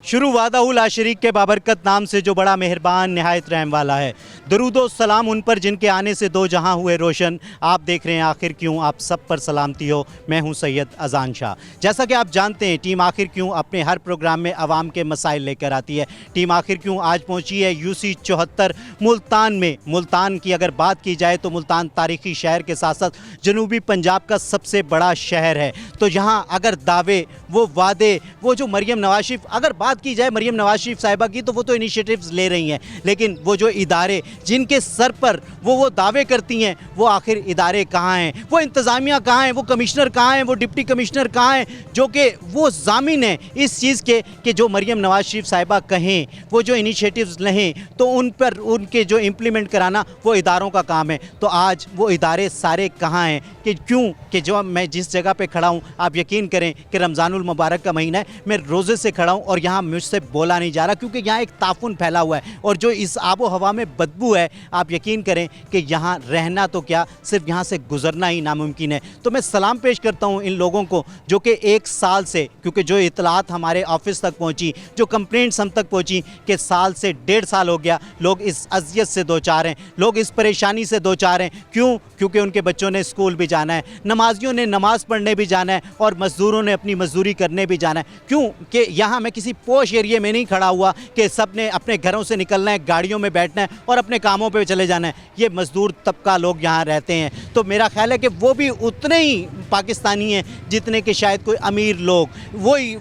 शुरू वादाउल आशरीक के बाबरकत नाम से जो बड़ा मेहरबान नहायत रहम वाला है। दरूदो सलाम उन पर जिनके आने से दो जहां हुए रोशन। आप देख रहे हैं आखिर क्यों, आप सब पर सलामती हो। मैं हूं सैयद अजान शाह। जैसा कि आप जानते हैं टीम आखिर क्यों अपने हर प्रोग्राम में आवाम के मसाइल लेकर आती है। टीम आखिर क्यों आज पहुंची है UC 74 मुल्तान में। मुल्तान की अगर बात की जाए तो मुल्तान तारीखी शहर के साथ साथ जनूबी पंजाब का सबसे बड़ा शहर है। तो यहाँ अगर दावे वो वादे वो जो मरियम नवाज शरीफ, अगर बात की जाए मरियम नवाज शरीफ साहिबा की तो वो तो इनिशिएटिव्स ले रही हैं, लेकिन वो जो इदारे जिनके सर पर वो दावे करती हैं वो आखिर इदारे कहाँ हैं, वो इंतज़ामिया कहाँ हैं, वो कमिश्नर कहाँ हैं, वो डिप्टी कमिश्नर कहाँ हैं जो कि वो ज़ामिन हैं इस चीज़ के कि जो मरियम नवाज शरीफ साहिबा कहें, वो जो इनिशिएटिव्स लें तो उन पर उनके जो इम्प्लीमेंट कराना वो इदारों का काम है। तो आज वो इदारे सारे कहाँ हैं कि क्यों कि जो मैं जिस जगह पे खड़ा हूँ, आप यकीन करें कि रमज़ानुल मुबारक का महीना है, मैं रोज़े से खड़ा हूँ और यहाँ मुझसे बोला नहीं जा रहा क्योंकि यहाँ एक ताफुन फैला हुआ है और जो इस आबो हवा में बदबू है, आप यकीन करें कि यहाँ रहना तो क्या, सिर्फ यहाँ से गुजरना ही नामुमकिन है। तो मैं सलाम पेश करता हूँ इन लोगों को जो कि एक साल से, क्योंकि जो इतलात हमारे ऑफिस तक पहुँची, जो कंप्लेंट्स हम तक पहुँची कि साल से 1.5 साल हो गया लोग इस अजियत से दो चार हैं, लोग इस परेशानी से दो चार हैं। क्यों? क्योंकि उनके बच्चों ने स्कूल भी जाना है, नमाजियों ने नमाज़ पढ़ने भी जाना है और मज़दूरों ने अपनी मजदूरी करने भी जाना है। क्यों कि यहाँ मैं किसी पोश एरिए में नहीं खड़ा हुआ कि सब ने अपने घरों से निकलना है, गाड़ियों में बैठना है और अपने कामों पे चले जाना है। ये मज़दूर तबका लोग यहाँ रहते हैं, तो मेरा ख्याल है कि वो भी उतने ही पाकिस्तानी हैं जितने कि शायद कोई अमीर लोग, वही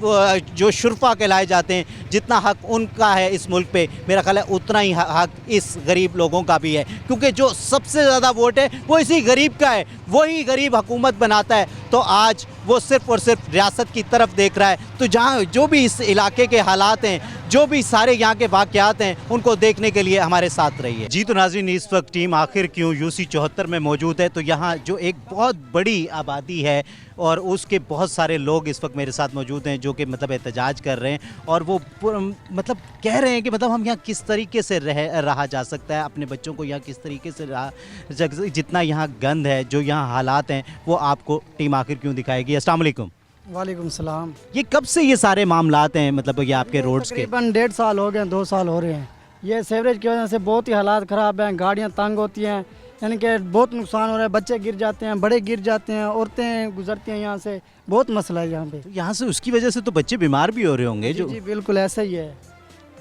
जो शुरफा कहलाए जाते हैं, जितना हक उनका है इस मुल्क पे, मेरा ख्याल है उतना ही हक इस गरीब लोगों का भी है। क्योंकि जो सबसे ज़्यादा वोट है वो इसी गरीब का है, वही गरीब हुकूमत बनाता है। तो आज वो सिर्फ़ और सिर्फ रियासत की तरफ देख रहा है। तो जहाँ जो भी इस इलाके के हालात हैं, जो भी सारे यहाँ के वाक़यात हैं, उनको देखने के लिए हमारे साथ रहिए। जी तो नाज़रीन, इस वक्त टीम आखिर क्यों UC 74 में मौजूद है। तो यहाँ जो एक बहुत बड़ी आबादी है और उसके बहुत सारे लोग इस वक्त मेरे साथ मौजूद हैं जो कि मतलब एहतजाज कर रहे हैं और वो मतलब कह रहे हैं कि मतलब हम यहाँ किस तरीके से रहा जा सकता है, अपने बच्चों को यहाँ किस तरीके से जितना यहाँ गंद है, जो यहाँ हालात हैं, वो आपको टीम आखिर क्यों दिखाएगी। अस्सलाम वालेकुम। वालेकुम सलाम। ये कब से ये सारे मामलात हैं, मतलब ये आपके रोड्स के? तकरीबन 1.5 साल हो गए, 2 साल हो रहे हैं। ये सीवरेज की वजह से बहुत ही हालात ख़राब हैं, गाड़ियाँ तंग होती हैं, यानी कि बहुत नुकसान हो रहा है, बच्चे गिर जाते हैं, बड़े गिर जाते हैं, औरतें गुजरती हैं यहाँ से, बहुत मसला है यहाँ पे। यहाँ से उसकी वजह से तो बच्चे बीमार भी हो रहे होंगे। जो जी बिल्कुल ऐसा ही है।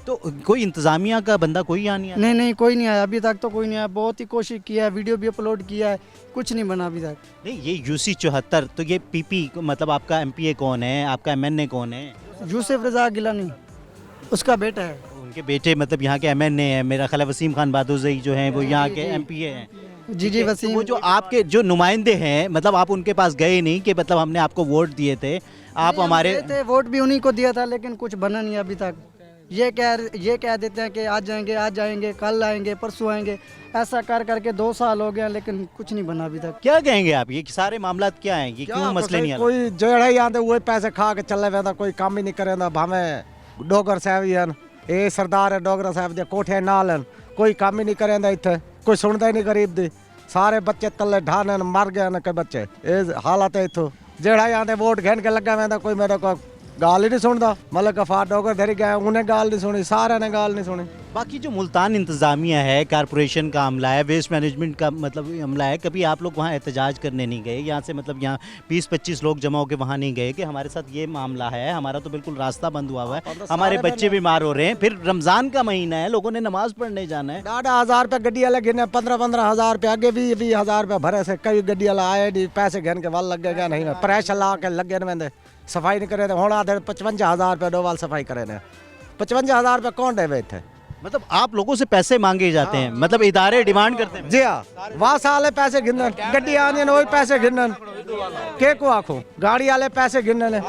तो कोई इंतज़ामिया का बंदा कोई यहाँ नहीं आया? नहीं कोई नहीं आया अभी तक, तो कोई नहीं आया। बहुत ही कोशिश किया है, वीडियो भी अपलोड किया है, कुछ नहीं बना अभी तक। नहीं, ये UC 74 तो ये PP मतलब आपका MPA कौन है, आपका MNA कौन है? यूसुफ रज़ा गिलानी, उसका बेटा है। उनके बेटे मतलब यहाँ के MNA है, मेरा ख्याल है वसीम खान बादुज़ई जो हैं वो यहाँ के MPA हैं। जी वसीम। वो जो आपके जो नुमाइंदे हैं, मतलब आप उनके पास गए नहीं कि मतलब हमने आपको वोट दिए थे, आप हमारे वोट भी उन्हीं को दिया था, लेकिन कुछ बना नहीं अभी तक। ये कह देते हैं कि आज जाएंगे, कल आएंगे, परसों आएंगे, ऐसा कर करके 2 साल हो गया, लेकिन कुछ नहीं बना अभी तक। क्या कहेंगे आप, ये सारे मामला क्या हैं, ये क्यों मसले नहीं? कोई जेड़ा ही आते वो पैसे खा के चले वेंदा, कोई काम ही नहीं करेंदा। भावे डोगर साहब ही ये सरदार है, डोगरा साहब दे कोठे नाल हैं, कोई काम ही नहीं करेंदा, इत्थे कोई सुनता ही नहीं गरीब दी। सारे बच्चे तले ढाने मर गए न, के बच्चे ये हालत है इत्थों। जेड़ा ही आते वोट घेन के लगा वेंदा, कोई मेरे को गाल ही नहीं सुनता। मतलब गफार डोगर धरी गए, उन्हें गाल नहीं सुनी, सारे ने गाल नहीं सुनी। बाकी जो मुल्तान इंतज़ामिया है, कारपोरेशन का अमला है, वेस्ट मैनेजमेंट का मतलब अमला है, कभी आप लोग वहाँ एहतजाज करने नहीं गए? यहाँ से मतलब यहाँ 20-25 लोग जमा होकर वहाँ नहीं गए कि हमारे साथ ये मामला है, हमारा तो बिल्कुल रास्ता बंद हुआ है, हमारे बच्चे बीमार हो रहे हैं, फिर रमज़ान का महीना है, लोगों ने नमाज पढ़ने जाना है। 10,000 रुपये गड्डी वाले गिने, 15,000 रुपये आगे भी 20,000 रुपये भरे से कई गड्डी वाला आए नहीं, पैसे घन के वाल लगे गए नहीं, प्रेशर ला के लगे न, सफाई नहीं करे थे। हूँ आधे 55,000 रुपये दो वाल सफाई करे ने, 55,000 रुपये कौन दे थे? मतलब आप लोगों से पैसे मांगे जाते हैं, मतलब इदारे डिमांड करते हैं? जी हाँ, वहाँ साले पैसे गिनन, गड्डी आने वही पैसे गिनन, के को आखो गाड़ी वाले पैसे गिनन है,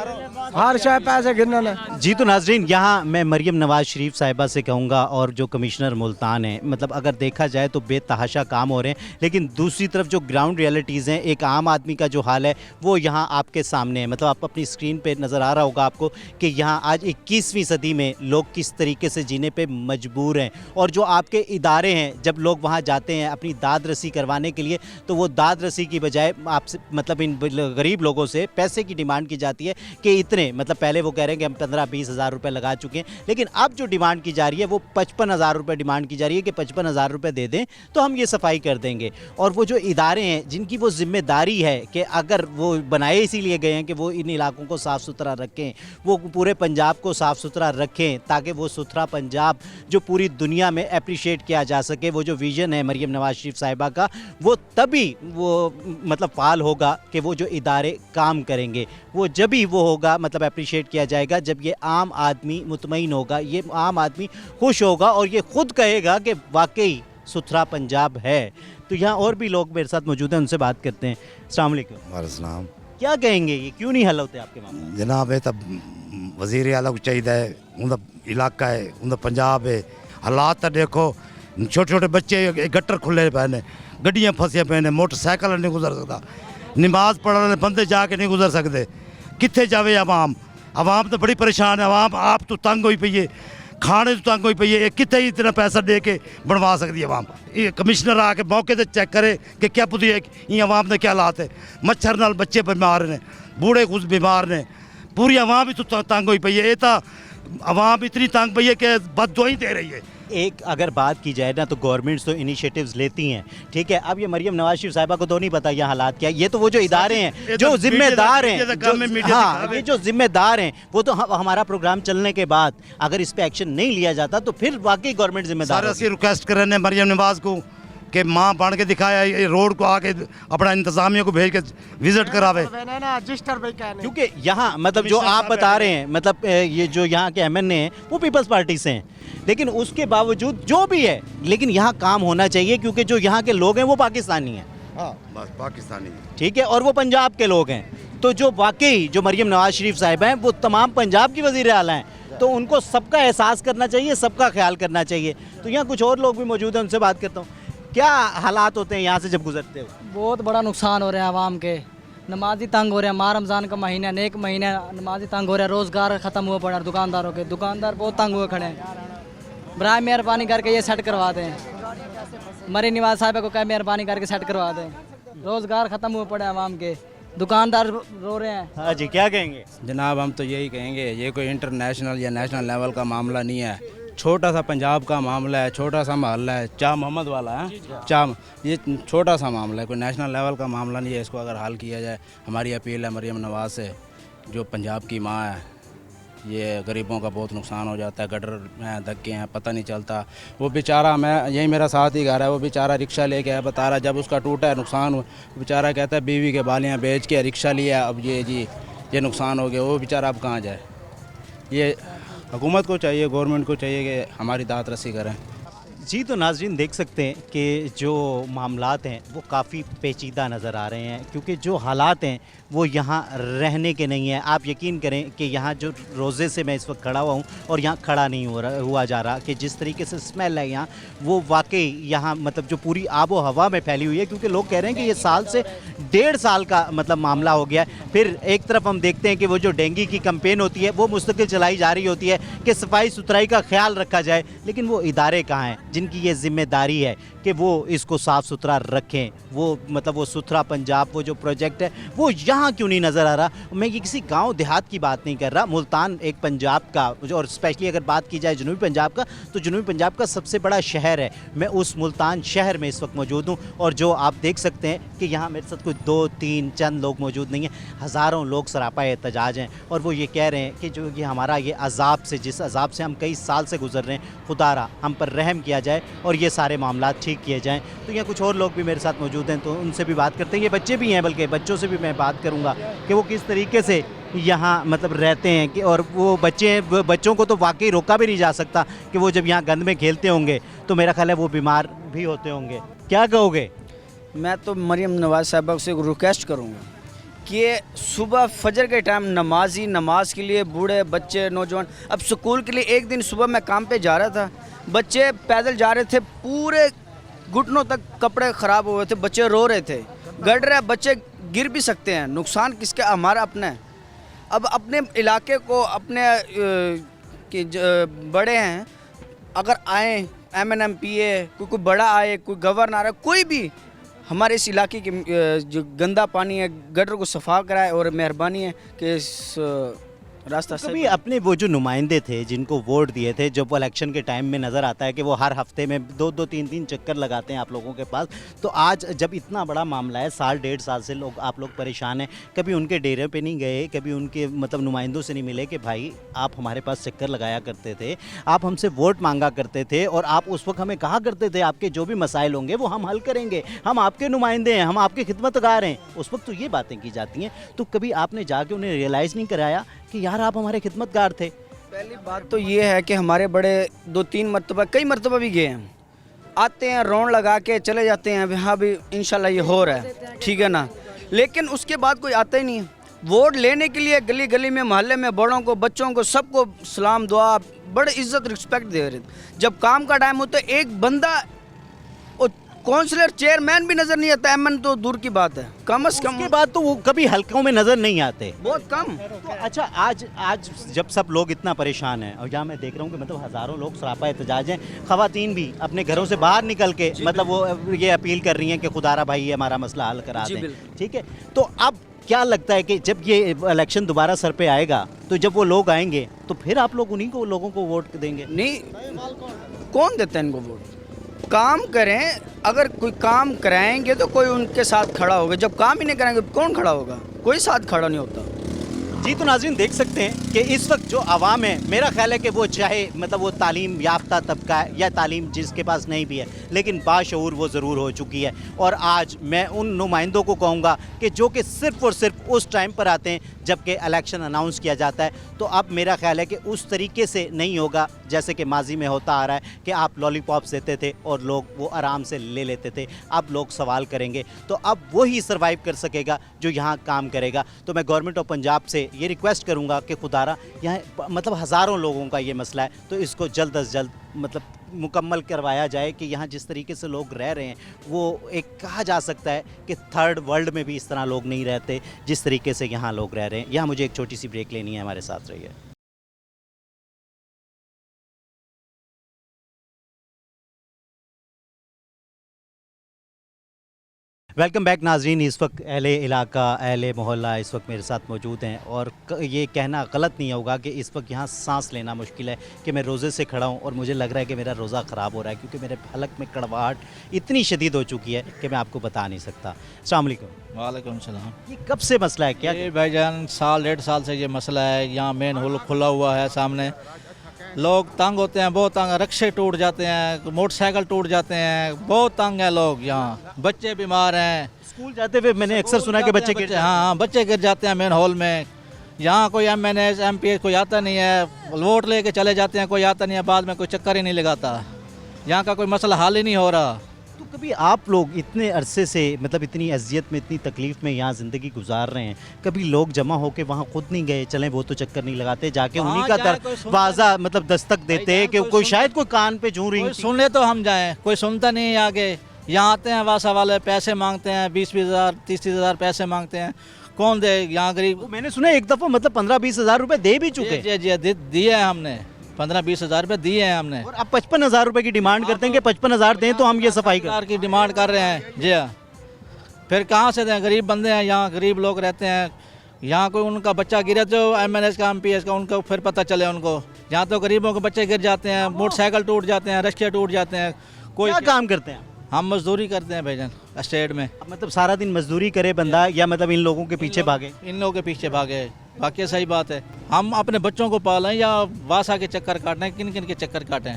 हर शय पैसे गिनन है। जी तो नाजरीन, यहाँ मैं मरियम नवाज शरीफ साहिबा से कहूँगा और जो कमिश्नर मुल्तान है, मतलब अगर देखा जाए तो बेतहाशा काम हो रहे हैं, लेकिन दूसरी तरफ जो ग्राउंड रियलिटीज़ हैं, एक आम आदमी का जो हाल है वो यहाँ आपके सामने है। मतलब आप अपनी स्क्रीन पे नज़र आ रहा होगा आपको कि यहाँ आज 21वीं सदी में लोग किस तरीके से जीने पे मजबूर मजबूर हैं। और जो आपके इदारे हैं, जब लोग वहाँ जाते हैं अपनी दाद रसी करवाने के लिए, तो वो दाद रसी की बजाय आपसे मतलब इन गरीब लोगों से पैसे की डिमांड की जाती है कि इतने, मतलब पहले वो कह रहे हैं कि हम 15-20 हज़ार रुपये लगा चुके हैं, लेकिन अब जो डिमांड की जा रही है वो 55,000 रुपये डिमांड की जा रही है कि 55,000 रुपये दे दें तो हम ये सफाई कर देंगे। और वो जो इदारे हैं जिनकी वो जिम्मेदारी है कि अगर वो बनाए इसीलिए गए हैं कि वो इन इलाकों को साफ़ सुथरा रखें, वो पूरे पंजाब को साफ़ सुथरा रखें, ताकि वो सुथरा पंजाब जो पूरी दुनिया में अप्रिशिएट किया जा सके, वो जो विज़न है मरियम नवाज़ शरीफ साहिबा का, वो तभी वो मतलब फाल होगा कि वो जो इदारे काम करेंगे। वो जब ही वो होगा मतलब अप्रिशिएट किया जाएगा जब ये आम आदमी मुतमईन होगा, ये आम आदमी खुश होगा और ये खुद कहेगा कि वाकई सुथरा पंजाब है। तो यहाँ और भी लोग मेरे साथ मौजूद हैं, उनसे बात करते हैं। अस्सलाम वालेकुम। वालेकुम। क्या कहेंगे, ये क्यों नहीं हल होते आपके मामले? जनाब ये तो वजीर आला को चाहिए, उनका इलाका है, उनका पंजाब है। हालात तो देखो, छोटे छोटे बच्चे गटर खुले पे ने, गड्डियाँ फंसियां पे ने, मोटरसाइकिल नहीं गुजर सकता, नमाज पढ़ने वाले बंदे जाके नहीं गुजर सकते। कितने जावे आवाम? आवाम तो बड़ी परेशान है। आवाम आप तो तंग हुई पई है, खाने तो तंग हुई पई है। कितने इतना पैसा दे के बनवा सकती है आवाम? ये कमिश्नर आके मौके से चेक करे कि क्या पुती है, ये आवाम ने क्या हालात है। मच्छर नाल बच्चे बीमार ने, बूढ़े कुछ बीमार ने, पूरी आवाम ही तो तंग हुई पई है। ये तो आवाम इतनी तंग पई है कि बददुआई दे रही है। एक अगर बात की जाए ना तो गवर्नमेंट्स तो इनिशिएटिव्स लेती हैं, ठीक है। अब ये मरियम नवाज शरीफ साहिबा को तो नहीं पता ये हालात क्या है। ये तो वो जो इदारे हैं जो जिम्मेदार हैं, ये जो जिम्मेदार हैं, वो तो हमारा प्रोग्राम चलने के बाद अगर इस पे एक्शन नहीं लिया जाता तो फिर वाकई गवर्नमेंट जिम्मेदार है। सारे रिक्वेस्ट कर रहे हैं मरियम नवाज को कि माँ बन के दिखाया, ये रोड को आके अपना इंतजामिया को भेज के विजिट करावे। क्योंकि यहाँ मतलब जो आप बता रहे हैं, मतलब ये जो यहाँ के एमएनए हैं वो पीपल्स पार्टी से हैं, लेकिन उसके बावजूद जो भी है, लेकिन यहाँ काम होना चाहिए क्योंकि जो यहाँ के लोग हैं वो पाकिस्तानी हैं। हाँ बस पाकिस्तानी, ठीक है, और वो पंजाब के लोग हैं। तो जो वाकई जो मरियम नवाज शरीफ साहिबा हैं वो तमाम पंजाब की वज़ीर आला हैं, तो उनको सबका एहसास करना चाहिए, सबका ख्याल करना चाहिए। तो यहाँ कुछ और लोग भी मौजूद हैं, उनसे बात करता हूँ। क्या हालात होते हैं यहाँ से जब गुजरते हो? बहुत बड़ा नुकसान हो रहा है आवाम के। नमाजी तंग हो रहे हैं, माह रमज़ान का महीना, नेक महीना, नमाजी तंग हो रहा है, रोज़गार ख़त्म हुआ पड़ा दुकानदारों के, दुकानदार बहुत तंग हुए खड़े हैं। बराए मेहरबानी करके ये सेट करवा दें, मरियम नवाज साहिबा को क्या मेहरबानी करके सेट करवा दें। रोज़गार ख़त्म हुए पड़े आवाम के, दुकानदार रो रहे हैं। हाँ जी, क्या कहेंगे? जनाब हम तो यही कहेंगे, ये कोई इंटरनेशनल या नेशनल लेवल का मामला नहीं है, छोटा सा पंजाब का मामला है, छोटा सा मोहल्ला है, चाह मोहम्मद वाला है, चाह, ये छोटा सा मामला है, कोई नेशनल लेवल का मामला नहीं है। इसको अगर हल किया जाए, हमारी अपील है मरियम नवाज से, जो पंजाब की माँ है। ये गरीबों का बहुत नुकसान हो जाता है, गटर में धक्के हैं, पता नहीं चलता। वो बेचारा, मैं यही मेरा साथ ही घर है, वो बेचारा रिक्शा लेके आया, बता रहा जब उसका टूटा है नुकसान हुआ, बेचारा कहता है बीवी के बालियाँ बेच के रिक्शा लिया, अब ये नुकसान हो गया, वो बेचारा अब कहाँ जाए। ये हुकूमत को चाहिए, गवर्नमेंट को चाहिए कि हमारी दाद रसी करें। जी, तो नाज़रीन देख सकते हैं कि जो मामलात हैं वो काफ़ी पेचीदा नज़र आ रहे हैं, क्योंकि जो हालात हैं वो यहाँ रहने के नहीं हैं। आप यकीन करें कि यहाँ जो रोज़े से मैं इस वक्त खड़ा हुआ हूँ और यहाँ खड़ा नहीं हुआ जा रहा कि जिस तरीके से स्मेल है यहाँ, वो वाकई यहाँ मतलब जो पूरी आबो हवा में फैली हुई है, क्योंकि लोग कह रहे हैं कि ये साल से 1.5 साल का मतलब मामला हो गया है। फिर एक तरफ हम देखते हैं कि वो जो डेंगू की कैंपेन होती है वो मुस्तकिल चलाई जा रही होती है कि सफाई सुथराई का ख्याल रखा जाए, लेकिन वो इदारे कहाँ हैं जिनकी ये जिम्मेदारी है कि वो इसको साफ़ सुथरा रखें। वो मतलब वो सुथरा पंजाब, वो जो प्रोजेक्ट है वो यहाँ क्यों नहीं नज़र आ रहा? मैं ये किसी गांव देहात की बात नहीं कर रहा, मुल्तान एक पंजाब का, और स्पेशली अगर बात की जाए जनूबी पंजाब का, तो जनूबी पंजाब का सबसे बड़ा शहर है। मैं उस मुल्तान शहर में इस वक्त मौजूद हूँ और जो आप देख सकते हैं कि यहाँ मेरे साथ कोई 2-3 चंद लोग मौजूद नहीं हैं, हज़ारों लोग सरापा एहतजाज हैं और वो ये कह रहे हैं कि जो ये हमारा ये अजाब से, जिस अजाब से हम कई साल से गुजर रहे हैं, खुदारा हम पर रहम किया जाए और ये सारे मामला ठीक किए जाएँ। तो यहाँ कुछ और लोग भी मेरे साथ मौजूद हैं, तो उनसे भी बात करते हैं। ये बच्चे भी हैं, बल्कि बच्चों से भी मैं बात करूँगा कि वो किस तरीके से यहाँ मतलब रहते हैं कि, और वो बच्चों को तो वाकई रोका भी नहीं जा सकता कि वो जब यहाँ गंद में खेलते होंगे तो मेरा ख्याल है वो बीमार भी होते होंगे। क्या कहोगे? मैं तो मरियम नवाज साहबा से रिक्वेस्ट करूँगा कि सुबह फजर के टाइम नमाज के लिए बूढ़े बच्चे नौजवान, अब स्कूल के लिए एक दिन सुबह मैं काम पे जा रहा था, बच्चे पैदल जा रहे थे, पूरे घुटनों तक कपड़े ख़राब हुए थे, बच्चे रो रहे थे, गड़ रहे, बच्चे गिर भी सकते हैं, नुकसान किसका? हमारा अपना है। अब अपने इलाके को, अपने बड़े हैं, अगर आए MNMPA कोई बड़ा आए, कोई गवर्नर आए, कोई भी हमारे इस इलाके के जो गंदा पानी है गटर को सफा कराए, और मेहरबानी है कि इस रास्ता कभी अपने वो जो नुमाइंदे थे जिनको वोट दिए थे, जब वो इलेक्शन के टाइम में नज़र आता है कि वो हर हफ्ते में 2-2 3-3 चक्कर लगाते हैं आप लोगों के पास, तो आज जब इतना बड़ा मामला है, साल 1.5 साल से लोग आप लोग परेशान हैं, कभी उनके डेरे पे नहीं गए, कभी उनके मतलब नुमाइंदों से नहीं मिले कि भाई आप हमारे पास चक्कर लगाया करते थे, आप हमसे वोट मांगा करते थे और आप उस वक्त हमें कहा करते थे आपके जो भी मसाइल होंगे वो हम हल करेंगे, हम आपके नुमाइंदे हैं, हम आपके खिदमतगार हैं, उस वक्त तो ये बातें की जाती हैं। तो कभी आपने जाके उन्हें रियलाइज़ नहीं कराया कि यार आप हमारे खिदमतगार थे? पहली बात तो ये है कि हमारे बड़े 2-3 मरतबा, कई मरतबा भी गए हैं, आते हैं रौन लगा के चले जाते हैं, हाँ भी इंशाल्लाह ये हो रहा है, ठीक है ना, लेकिन उसके बाद कोई आता ही नहीं है। वोट लेने के लिए गली गली में, मोहल्ले में, बड़ों को, बच्चों को, सबको सलाम दुआ, बड़े इज्जत रिस्पेक्ट दे रहे थे। जब काम का टाइम होता है एक बंदा, काउंसलर चेयरमैन भी नजर नहीं आता, एमएन तो दूर की बात है, कम से कम उसके बाद तो वो कभी हल्कों में नज़र नहीं आते। बहुत कम। तो अच्छा, आज जब सब लोग इतना परेशान हैं और जहाँ मैं देख रहा हूँ कि मतलब हज़ारों लोग सरापा एहतजाज हैं, ख़वातीन भी अपने घरों से बाहर निकल के मतलब वो ये अपील कर रही हैं कि खुदारा भाई ये हमारा मसला हल करा दें, ठीक है। तो अब क्या लगता है कि जब ये इलेक्शन दोबारा सर पे आएगा, तो जब वो लोग आएंगे तो फिर आप लोग उन्हीं को लोगों को वोट देंगे? नहीं, कौन देता है इनको वोट? काम करें, अगर कोई काम कराएंगे तो कोई उनके साथ खड़ा होगा, जब काम ही नहीं कराएंगे कौन खड़ा होगा? कोई साथ खड़ा नहीं होता। जी, तो नाज़रीन देख सकते हैं कि इस वक्त जो आवाम है, मेरा ख्याल है कि वो चाहे मतलब वो तालीम याफ्ता तबका है या तालीम जिसके पास नहीं भी है, लेकिन बाशऊर वो ज़रूर हो चुकी है। और आज मैं उन नुमाइंदों को कहूँगा कि जो कि सिर्फ़ और सिर्फ उस टाइम पर आते हैं जबकि इलेक्शन अनाउंस किया जाता है, तो अब मेरा ख्याल है कि उस तरीके से नहीं होगा जैसे कि माजी में होता आ रहा है कि आप लॉलीपॉप्स देते थे और लोग वो आराम से ले लेते थे। अब लोग सवाल करेंगे, तो अब वही सर्वाइव कर सकेगा जो यहाँ काम करेगा। तो मैं गवर्नमेंट ऑफ पंजाब से ये रिक्वेस्ट करूँगा कि खुदारा यहाँ मतलब हज़ारों लोगों का ये मसला है, तो इसको जल्द अज जल्द मतलब मुकम्मल करवाया जाए कि यहाँ जिस तरीके से लोग रह रहे हैं वो एक कहा जा सकता है कि थर्ड वर्ल्ड में भी इस तरह लोग नहीं रहते जिस तरीके से यहाँ लोग रह रहे हैं। यहाँ मुझे एक छोटी सी ब्रेक लेनी है, हमारे साथ रहिए। वेलकम बैक नाजरीन। इस वक्त अहले इलाका, अहले मोहल्ला इस वक्त मेरे साथ मौजूद हैं और ये कहना गलत नहीं होगा कि इस वक्त यहाँ सांस लेना मुश्किल है कि मैं रोज़े से खड़ा हूँ और मुझे लग रहा है कि मेरा रोज़ा ख़राब हो रहा है, क्योंकि मेरे हलक में कड़वाहट इतनी शदीद हो चुकी है कि मैं आपको बता नहीं सकता। अस्सलाम वालेकुम। वालेकुम सलाम। ये कब से मसला है? क्या ये भाईजान साल 1.5 साल से ये मसला है। यहाँ मेन होल खुला हुआ है सामने, लोग तंग होते हैं, बहुत तंग, रिक्शे टूट जाते हैं, मोटरसाइकिल टूट जाते हैं, बहुत तंग है लोग। यहाँ बच्चे बीमार हैं, स्कूल जाते हुए मैंने अक्सर सुना कि बच्चे गिर हाँ बच्चे गिर जाते हैं मेन हॉल में। यहाँ कोई MNA MP कोई आता नहीं है, वोट लेके चले जाते हैं, कोई आता नहीं है, बाद में कोई चक्कर ही नहीं लगाता। यहाँ का कोई मसला हल ही नहीं हो रहा। तो कभी आप लोग इतने अरसे से मतलब इतनी अजियत में, इतनी तकलीफ़ में यहाँ ज़िंदगी गुजार रहे हैं, कभी लोग जमा होकर वहाँ खुद नहीं गए? चलें वो तो चक्कर नहीं लगाते, जाके उन्हीं का दरवाज़ा मतलब दस्तक देते हैं कि कोई शायद कोई कान पे जूं रही सुन ले तो हम जाएं, कोई सुनता नहीं है। आगे यहाँ आते हैं वासा वाले, पैसे मांगते हैं, 20-20 हज़ार 30-30 हज़ार पैसे मांगते हैं, कौन दे? यहाँ गरीब। मैंने सुना एक दफ़ा मतलब 15-20 हज़ार रुपये दे भी चुके। जी दिए हैं हमने, 15-20 हज़ार रुपये दिए हैं हमने। और अब 55,000 रुपये की डिमांड करते हैं कि 55,000 दें तो हम ये सफाई कर की डिमांड कर रहे हैं। जी हाँ, फिर कहाँ से दें? गरीब बंदे हैं, यहाँ गरीब लोग रहते हैं। यहाँ कोई उनका बच्चा गिरे जो MNS का MPS का, उनको फिर पता चले उनको। यहाँ तो गरीबों के बच्चे गिर जाते हैं, मोटरसाइकिल टूट जाते हैं, रिक्शे टूट जाते हैं। कोई क्या काम करते हैं? हम मजदूरी करते हैं भाईजान स्टेट में। मतलब सारा दिन मजदूरी करे बंदा या मतलब इन लोगों के पीछे भागे? इन लोगों के पीछे भागे, बाकी सही बात है। हम अपने बच्चों को पालें या वासा के चक्कर काटें, किन किन के चक्कर काटें?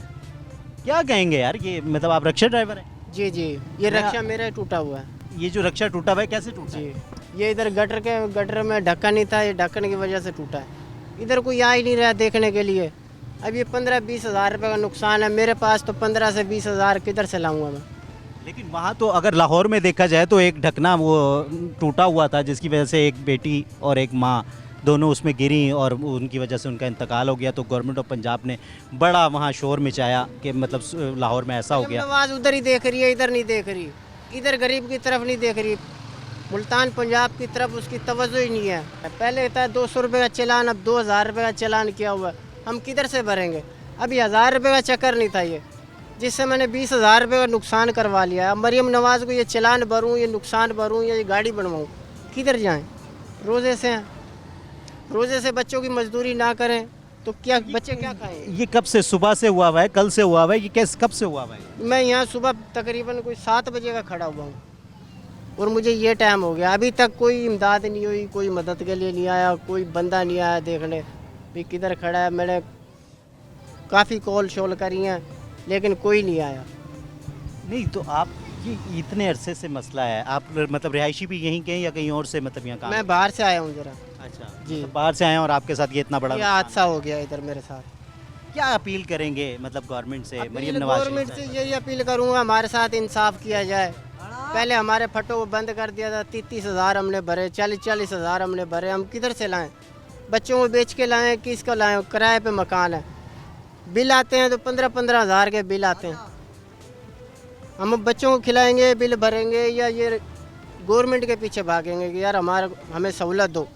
क्या कहेंगे यार, ये मतलब आप रिक्शा ड्राइवर हैं? जी जी, ये रिक्शा मेरा टूटा हुआ है। ये जो रिक्शा टूटा हुआ है कैसे टूटा है? जी, ये इधर गटर में ढक्कन नहीं था, ये ढक्कन की वजह से टूटा है। इधर कोई आ ही नहीं रहा देखने के लिए। अब ये 15-20 हज़ार रुपये का नुकसान है मेरे पास, तो 15 से 20 हज़ार किधर से लाऊंगा मैं? लेकिन वहाँ तो अगर लाहौर में देखा जाए तो एक ढकना वो टूटा हुआ था जिसकी वजह से एक बेटी और एक माँ दोनों उसमें गिरी और उनकी वजह से उनका इंतकाल हो गया। तो गवर्नमेंट ऑफ पंजाब ने बड़ा वहाँ शोर मचाया कि मतलब लाहौर में ऐसा हो गया। आवाज़ उधर ही देख रही है, इधर नहीं देख रही, इधर गरीब की तरफ नहीं देख रही, मुल्तान पंजाब की तरफ उसकी तवज्जो ही नहीं है। पहले था 200 रुपये का चालान, अब 2000 रुपये का चालान किया हुआ है। हम किधर से भरेंगे? अभी 1000 रुपये का चक्कर नहीं था ये, जिससे मैंने 20,000 रुपये का नुकसान करवा लिया। अब मरियम नवाज़ को ये चलान भरूँ, ये नुकसान भरूँ, या ये गाड़ी बनवाऊँ, किधर जाएं? रोज़े से हैं, रोज़े से बच्चों की मजदूरी ना करें तो क्या बच्चे क्या खाएं? ये कब से, सुबह से हुआ हुआ है, कल से हुआ हुआ है, ये कैसे कब से हुआ हुआ है? मैं यहाँ सुबह तकरीबन कोई 7 बजे का खड़ा हुआ हूँ और मुझे ये टाइम हो गया, अभी तक कोई इमदाद नहीं हुई, कोई मदद के लिए नहीं आया, कोई बंदा नहीं आया देखने भी किधर खड़ा है। मैंने काफ़ी कॉल शॉल करी हैं लेकिन कोई नहीं आया। नहीं तो आप, ये इतने अरसे से मसला है, आप मतलब रिहायशी भी यहीं के हैं या कहीं और से, मतलब यहाँ काम? मैं बाहर से आया हूँ ज़रा। अच्छा जी। तो बाहर से आए हैं और आपके साथ ये इतना बड़ा ये हादसा हो गया इधर मेरे साथ। क्या अपील करेंगे मतलब गवर्नमेंट से, मरियम नवाज गवर्नमेंट से यही अपील करूँगा हमारे साथ इंसाफ किया जाए। पहले हमारे फटो को बंद कर दिया था, 30,000 हमने भरे, 40,000 हमने भरे, हम किधर से लाएं? बच्चों को बेच के लाएं, किसको लाएं? किराए पे मकान है, बिल आते हैं तो 15,000 के बिल आते हैं। हम बच्चों को खिलाएंगे, बिल भरेंगे, या ये गवर्नमेंट के पीछे भागेंगे कि यार हमें सहूलत दो?